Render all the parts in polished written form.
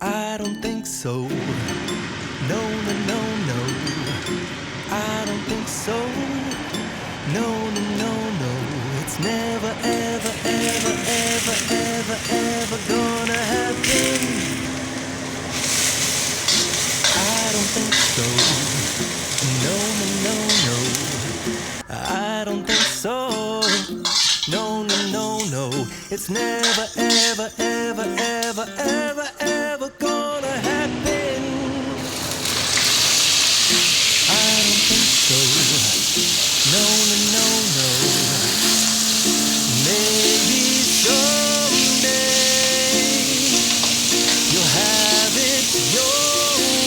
I don't think so. No, no, no, no. I don't think so. No, no, no, no. It's never, ever, ever, ever, ever, ever gonna happen. I don't think so. No, no, no, no. I don't think so. No, no, no, no. It's never, ever, ever, ever, ever, ever gonna happen. I don't think so. No, no, no, no. Maybe someday you'll have it your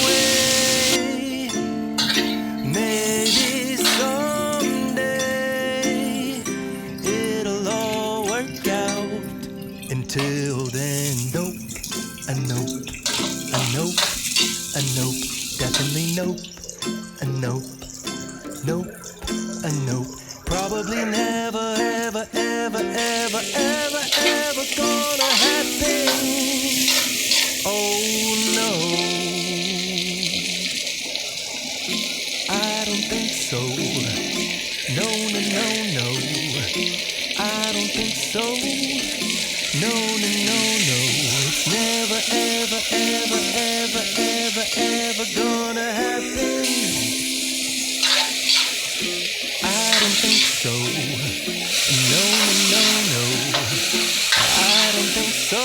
way. Maybe someday it'll all work out. Until then, nope, a nope, a nope, a nope, definitely nope, a nope, nope, a nope. Probably never, ever, ever, ever, ever, ever gonna happen. Oh no, I don't think so. No, no, no, no. I don't think so. No, no, no, no. It's never, ever, ever, ever, ever, ever gonna happen. I don't think so. No, no, no, no. I don't think so.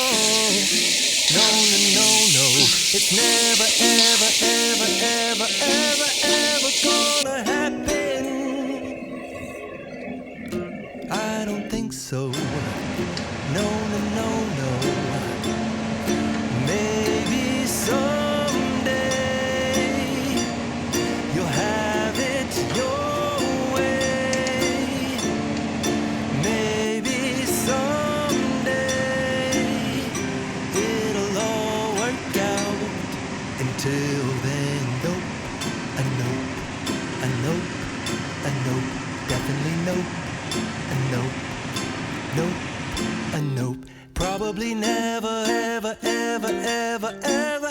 No, no, no, no. It's never, ever, ever, ever, ever, ever gonna happen. I don't think so. No, no, no, no. Maybe someday you'll have it your way. Maybe someday it'll all work out. Until then, nope, a nope, a nope, a nope, definitely nope, a nope, nope, a nope. Probably never, ever, ever, ever, ever